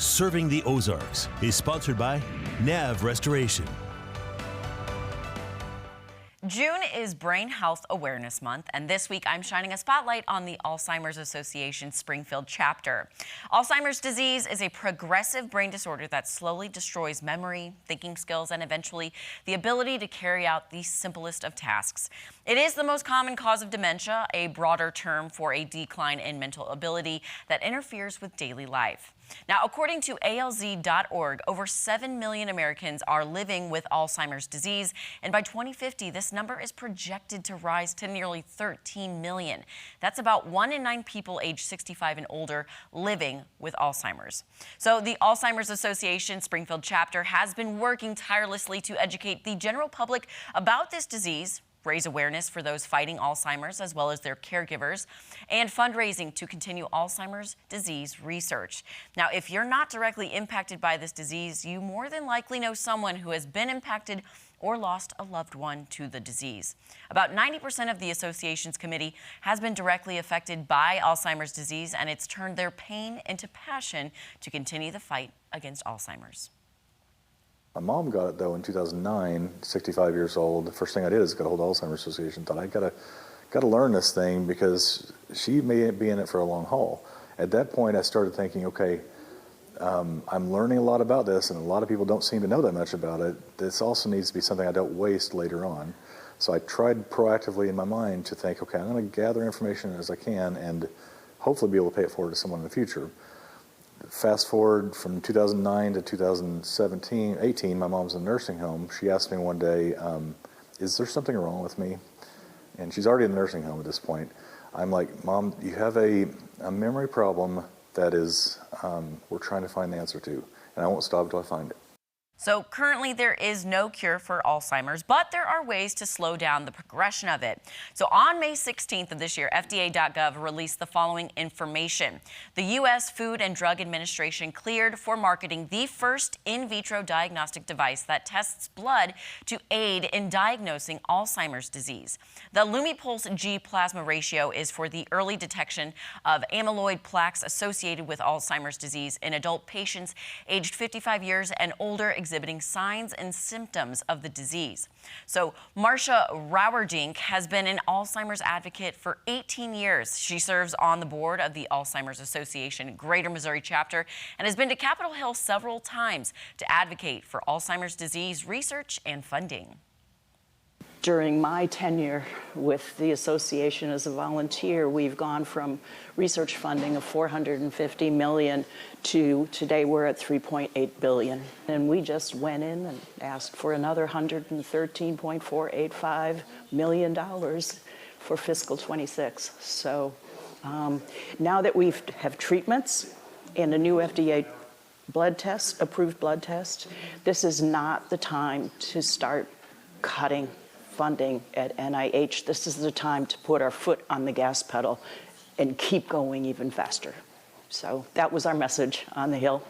Serving the Ozarks is sponsored by Nav Restoration. June is Brain Health Awareness Month, and this week I'm shining a spotlight on the Alzheimer's Association Springfield chapter. Alzheimer's disease is a progressive brain disorder that slowly destroys memory, thinking skills, and eventually the ability to carry out the simplest of tasks. It is the most common cause of dementia, a broader term for a decline in mental ability that interferes with daily life. Now, according to ALZ.org, over 7 million Americans are living with Alzheimer's disease, and by 2050, this number is projected to rise to nearly 13 million. That's about 1 in 9 people aged 65 and older living with Alzheimer's. So the Alzheimer's Association Springfield chapter has been working tirelessly to educate the general public about this disease, raise awareness for those fighting Alzheimer's as well as their caregivers, and fundraising to continue Alzheimer's disease research. Now, if you're not directly impacted by this disease, you more than likely know someone who has been impacted or lost a loved one to the disease. About 90% of the association's committee has been directly affected by Alzheimer's disease, and it's turned their pain into passion to continue the fight against Alzheimer's. My mom got it though in 2009, 65 years old. The first thing I did is got a hold of Alzheimer's Association. Thought I gotta learn this thing because she may be in it for a long haul. At that point, I started thinking, okay, I'm learning a lot about this, and a lot of people don't seem to know that much about it. This also needs to be something I don't waste later on. So I tried proactively in my mind to think, okay, I'm going to gather information as I can and hopefully be able to pay it forward to someone in the future. Fast forward from 2009 to 2017, 18, my mom's in a nursing home. She asked me one day, is there something wrong with me? And she's already in the nursing home at this point. I'm like, Mom, you have a memory problem that is, we're trying to find the answer to, and I won't stop until I find it. So currently there is no cure for Alzheimer's, but there are ways to slow down the progression of it. So on May 16th of this year, FDA.gov released the following information. The U.S. Food and Drug Administration cleared for marketing the first in vitro diagnostic device that tests blood to aid in diagnosing Alzheimer's disease. The LumiPulse G plasma ratio is for the early detection of amyloid plaques associated with Alzheimer's disease in adult patients aged 55 years and older exhibiting signs and symptoms of the disease. So Marcia Rauerdink has been an Alzheimer's advocate for 18 years. She serves on the board of the Alzheimer's Association Greater Missouri chapter and has been to Capitol Hill several times to advocate for Alzheimer's disease research and funding. During my tenure with the association as a volunteer, we've gone from research funding of $450 million to today we're at $3.8 billion. And we just went in and asked for another $113.485 million for fiscal 26. So now that we have treatments and a new FDA blood test, approved blood test, this is not the time to start cutting funding at NIH. This is the time to put our foot on the gas pedal and keep going even faster. So that was our message on the Hill.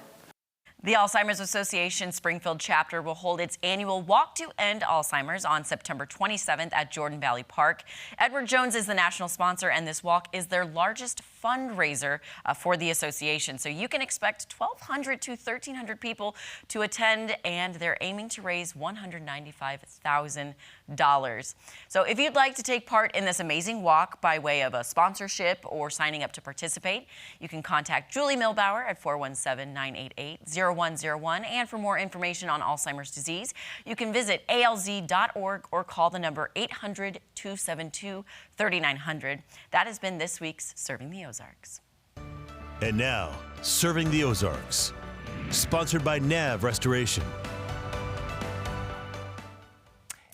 The Alzheimer's Association Springfield chapter will hold its annual Walk to End Alzheimer's on September 27th at Jordan Valley Park. Edward Jones is the national sponsor, and this walk is their largest fundraiser for the association. So you can expect 1,200 to 1,300 people to attend, and they're aiming to raise $195,000. So if you'd like to take part in this amazing walk by way of a sponsorship or signing up to participate, you can contact Julie Milbauer at 417-988-0101. And for more information on Alzheimer's disease, you can visit alz.org or call the number 800-272-3900. That has been this week's Serving the Ozarks. And now, Serving the Ozarks, sponsored by Nav Restoration.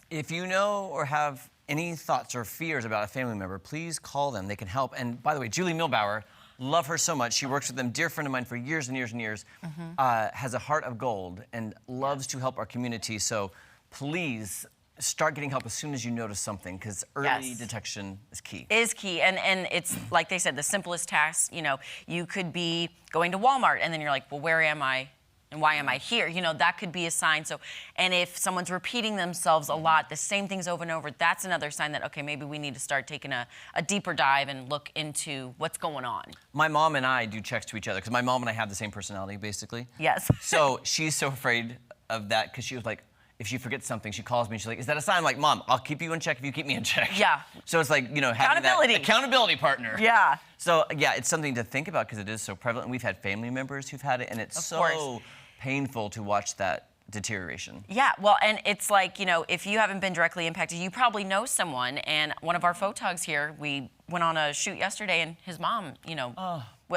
If you know or have any thoughts or fears about a family member, please call them. They can help. And by the way, Julie Milbauer, love her so much. She works with them, dear friend of mine for years and years and years, has a heart of gold and loves to help our community. So please start getting help as soon as you notice something, because early detection is key. Is key, and it's like they said, the simplest task. You know, you could be going to Walmart, and then you're like, well, where am I And why am I here? You know, that could be a sign. So, and if someone's repeating themselves a lot, the same things over and over, that's another sign that, okay, maybe we need to start taking a deeper dive and look into what's going on. My mom and I do checks to each other because my mom and I have the same personality, basically. Yes. So she's so afraid of that because she was like, if she forgets something, she calls me and she's like, is that a sign? I'm like, Mom, I'll keep you in check if you keep me in check. Yeah. So it's like, you know, having Accountability. that accountability partner. Yeah. So yeah, it's something to think about because it is so prevalent. And we've had family members who've had it, and it's so painful to watch that deterioration. Yeah, well, and it's like, you know, if you haven't been directly impacted, you probably know someone. And one of our photogs here, we went on a shoot yesterday, and his mom, you know,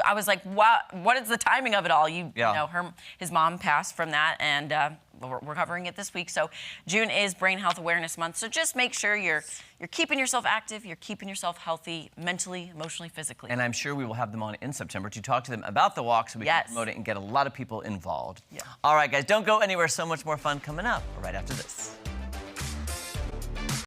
I was like, what is the timing of it all? You know, his mom passed from that, and we're covering it this week. So June is Brain Health Awareness Month. So just make sure you're keeping yourself active, you're keeping yourself healthy, mentally, emotionally, physically. And I'm sure we will have them on in September to talk to them about the walk so we can promote it and get a lot of people involved. Yeah. All right, guys, don't go anywhere. So much more fun coming up right after this.